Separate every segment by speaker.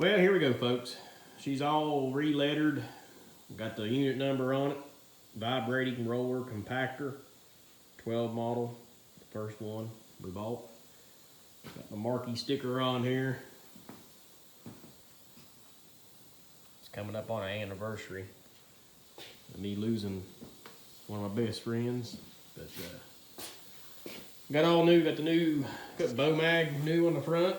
Speaker 1: Well, here we go, folks. She's all re-lettered. Got the unit number on it. Vibrating roller compactor. 12 model. The first one we bought. Got the marquee sticker on here. It's coming up on an anniversary of me losing one of my best friends. But got all new. Got the new, got bow mag new on the front.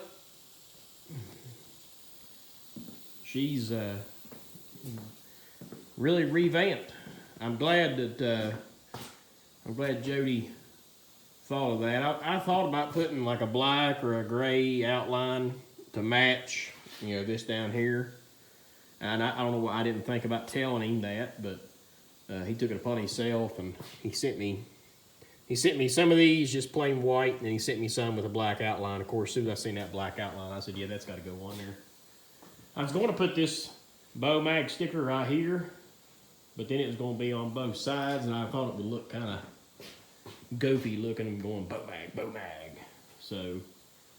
Speaker 1: She's really revamped. I'm glad Jody thought of that. I thought about putting like a black or a gray outline to match, you know, this down here. And I don't know why I didn't think about telling him that, but he took it upon himself and he sent me some of these just plain white, and he sent me some with a black outline. Of course, as soon as I seen that black outline, I said, yeah, that's got to go on there. I was going to put this bow mag sticker right here, but then it was going to be on both sides, and I thought it would look kind of goofy looking and going bow mag. So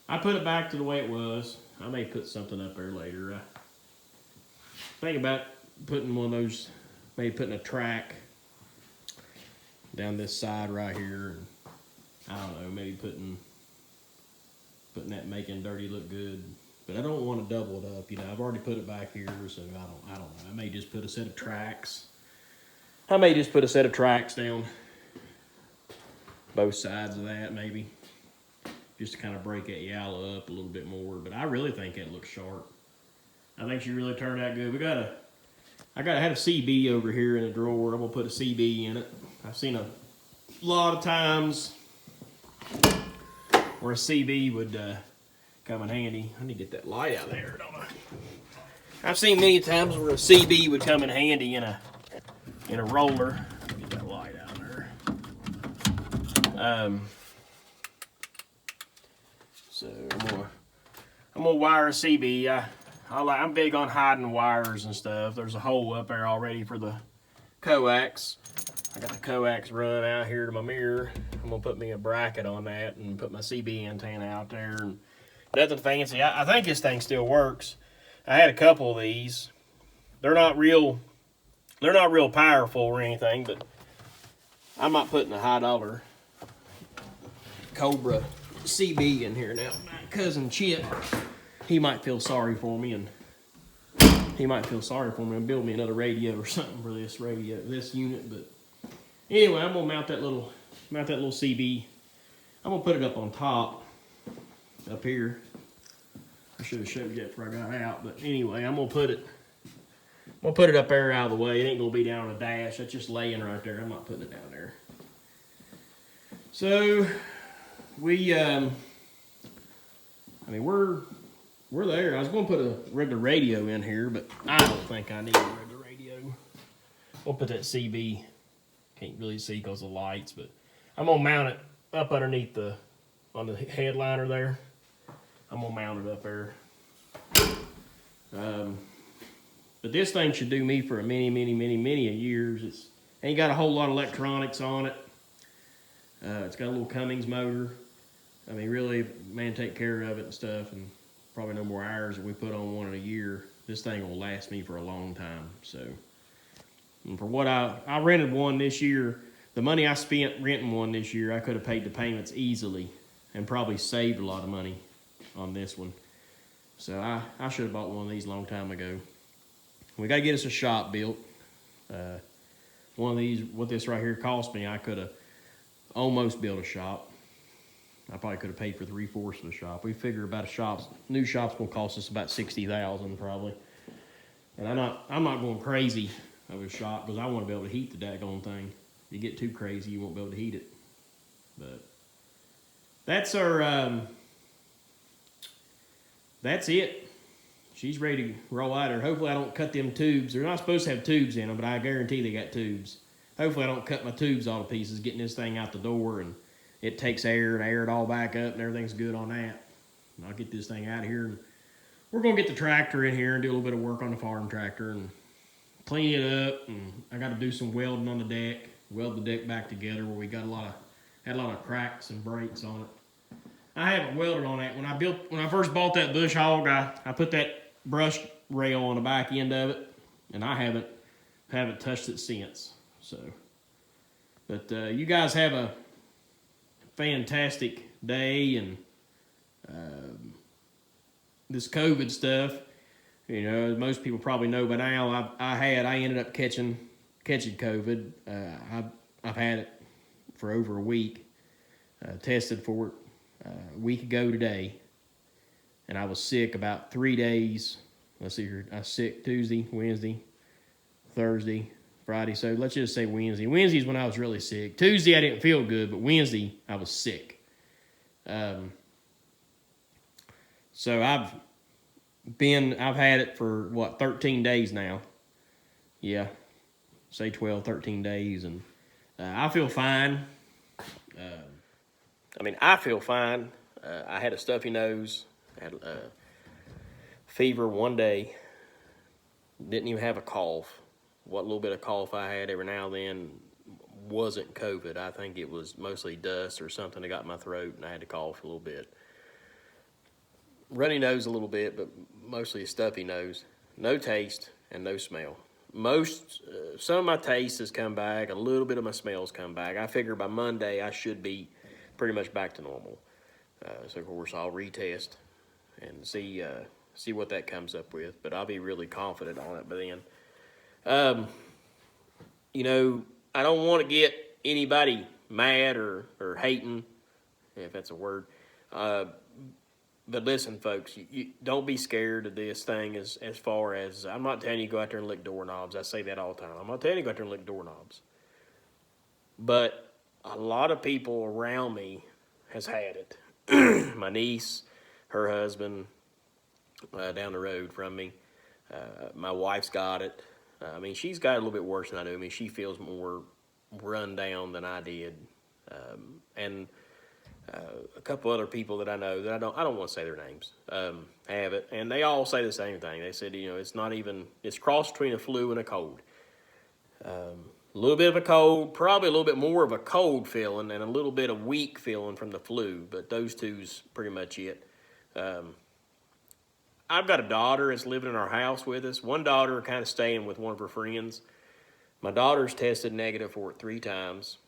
Speaker 1: I put it back to the way it was. I may put something up there later. Think about putting one of those, maybe putting a track down this side right here. And I don't know, maybe putting that making dirty look good. But I don't want to double it up, you know. I've already put it back here, so I don't know. I may just put a set of tracks. I may just put a set of tracks down both sides of that, maybe. Just to kind of break that yellow up a little bit more. But I really think that looks sharp. I think she really turned out good. I had a CB over here in the drawer. I'm gonna put a CB in it. I've seen a lot of times where a CB would come in handy. I need to get that light out there, don't I? I've seen many times where a CB would come in handy in a roller. Get that light out there. So I'm gonna wire a CB. I'm big on hiding wires and stuff. There's a hole up there already for the coax. I got the coax run out here to my mirror. I'm gonna put me a bracket on that and put my CB antenna out there. And nothing fancy. I think this thing still works. I had a couple of these. They're not real powerful or anything, but I'm not putting a $1 Cobra CB in here now. My cousin Chip, he might feel sorry for me and build me another radio or something for this unit. But anyway, I'm gonna mount that little CB. I'm gonna put it up on top. Up here. I should have showed you that before I got out, but anyway, I'm gonna put it up there out of the way. It ain't gonna be down on a dash. That's just laying right there. I'm not putting it down there. So we're there. I was gonna put a regular radio in here, but I don't think I need a regular radio. We'll put that CB. Can't really see because of the lights, but I'm gonna mount it up underneath on the headliner there. I'm gonna mount it up there. But this thing should do me for a many years. It's ain't got a whole lot of electronics on it. It's got a little Cummins motor. I mean, really, man, take care of it and stuff, and probably no more hours that we put on one in a year. This thing will last me for a long time. So, and for what I rented one this year, the money I spent renting one this year, I could have paid the payments easily and probably saved a lot of money on this one. So I should have bought one of these a long time ago. We got to get us a shop built. One of these, what this right here cost me, I could have almost built a shop. I probably could have paid for 3/4 of the shop. We figure about new shop's gonna cost us about $60,000 probably. And I'm not going crazy of a shop because I want to be able to heat the daggone thing. If you get too crazy, you won't be able to heat it. But that's that's it. She's ready to roll out her. Hopefully I don't cut them tubes. They're not supposed to have tubes in them, but I guarantee they got tubes. Hopefully I don't cut my tubes all to pieces getting this thing out the door, and it takes air and air it all back up and everything's good on that. And I'll get this thing out of here, and we're going to get the tractor in here and do a little bit of work on the farm tractor and clean it up. And I got to do some welding on the deck, weld the deck back together where we got had a lot of cracks and breaks on it. I haven't welded on that. When I first bought that bush hog, I put that brush rail on the back end of it, and I haven't touched it since. So, but you guys have a fantastic day, and this COVID stuff. You know, as most people probably know by now, I ended up catching COVID. I've had it for over a week. Tested for it a week ago today, and I was sick about 3 days. Let's see here. I was sick Tuesday, Wednesday, Thursday, Friday. So let's just say Wednesday. Wednesday's when I was really sick. Tuesday I didn't feel good, but Wednesday I was sick. So I've had it for 13 days now. Yeah, say 12, 13 days, and I feel fine. I feel fine. I had a stuffy nose, I had fever one day, didn't even have a cough. What little bit of cough I had every now and then wasn't COVID. I think it was mostly dust or something that got in my throat, and I had to cough a little bit. Runny nose a little bit, but mostly a stuffy nose. No taste and no smell. Some of my taste has come back, a little bit of my smells come back. I figure by Monday I should be pretty much back to normal. So of course I'll retest and see what that comes up with, but I'll be really confident on it by then. I don't want to get anybody mad or hating, if that's a word. But listen, folks, you don't be scared of this thing as far as, I'm not telling you to go out there and lick doorknobs. I say that all the time. I'm not telling you to go out there and lick doorknobs. But a lot of people around me has had it. My niece, her husband, down the road from me. My wife's got it. She's got it a little bit worse than I do. She feels more run down than I did. And a couple other people that I know that I don't want to say their names, have it, and they all say the same thing. They said, it's cross between a flu and a cold. A little bit of a cold, probably a little bit more of a cold feeling and a little bit of weak feeling from the flu, but those two's pretty much it. I've got a daughter that's living in our house with us. One daughter kind of staying with one of her friends. My daughter's tested negative for it 3 times.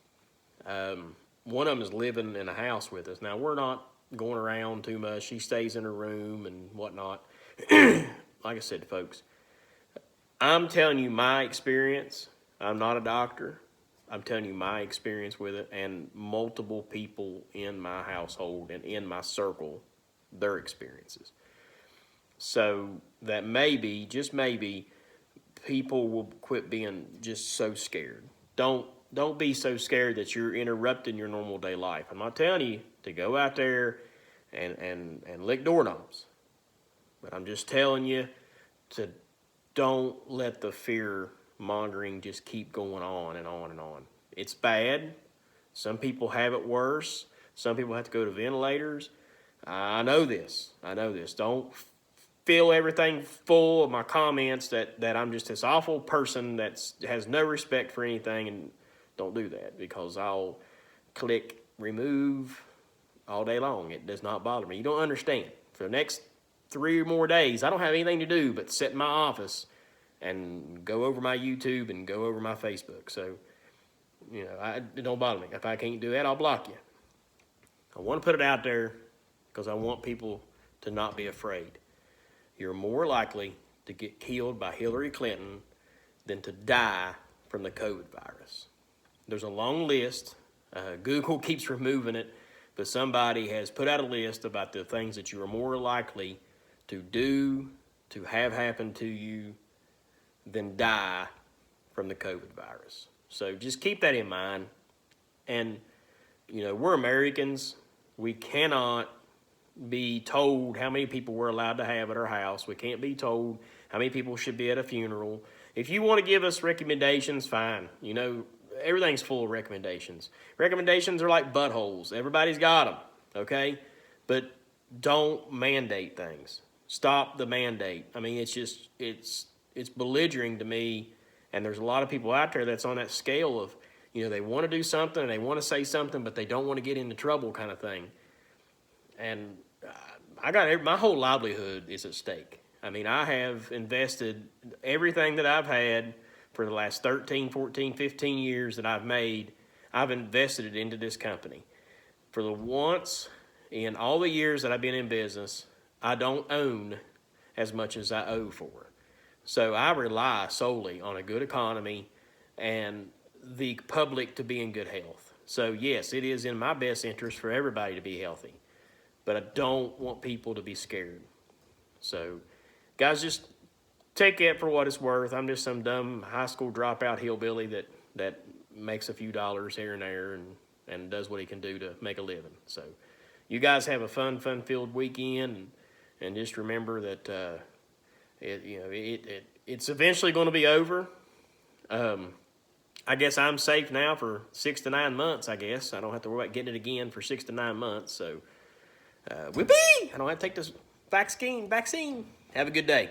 Speaker 1: One of them is living in a house with us. Now, we're not going around too much. She stays in her room and whatnot. Like I said, folks, I'm telling you my experience. I'm not a doctor. I'm telling you my experience with it, and multiple people in my household and in my circle, their experiences. So that maybe, just maybe, people will quit being just so scared. Don't be so scared that you're interrupting your normal day life. I'm not telling you to go out there and lick doorknobs, but I'm just telling you to don't let the fear mongering just keep going on and on and on. It's bad. Some people have it worse. Some people have to go to ventilators. I know this. Don't fill everything full of my comments that I'm just this awful person that has no respect for anything, and don't do that, because I'll click remove all day long. It does not bother me. You don't understand. For the next 3 or more days, I don't have anything to do but sit in my office and go over my YouTube and go over my Facebook. So, it don't bother me. If I can't do that, I'll block you. I want to put it out there because I want people to not be afraid. You're more likely to get killed by Hillary Clinton than to die from the COVID virus. There's a long list. Google keeps removing it, but somebody has put out a list about the things that you are more likely to do, to have happen to you, than die from the COVID virus. So just keep that in mind. And, we're Americans. We cannot be told how many people we're allowed to have at our house. We can't be told how many people should be at a funeral. If you want to give us recommendations, fine. Everything's full of recommendations. Recommendations are like buttholes. Everybody's got them, okay? But don't mandate things. Stop the mandate. It's belligerent to me, and there's a lot of people out there that's on that scale of, they want to do something and they want to say something, but they don't want to get into trouble kind of thing. And my whole livelihood is at stake. I mean, I have invested everything that I've had for the last 13, 14, 15 years that I've made. I've invested it into this company. For the once in all the years that I've been in business, I don't own as much as I owe for. So I rely solely on a good economy and the public to be in good health. So yes, it is in my best interest for everybody to be healthy, but I don't want people to be scared. So guys, just take it for what it's worth. I'm just some dumb high school dropout hillbilly that makes a few dollars here and there and does what he can do to make a living. So you guys have a fun-filled weekend, and just remember that it's eventually going to be over. I guess I'm safe now for 6 to 9 months, I guess. I don't have to worry about getting it again for 6 to 9 months. So, whoopee! I don't have to take this vaccine. Have a good day.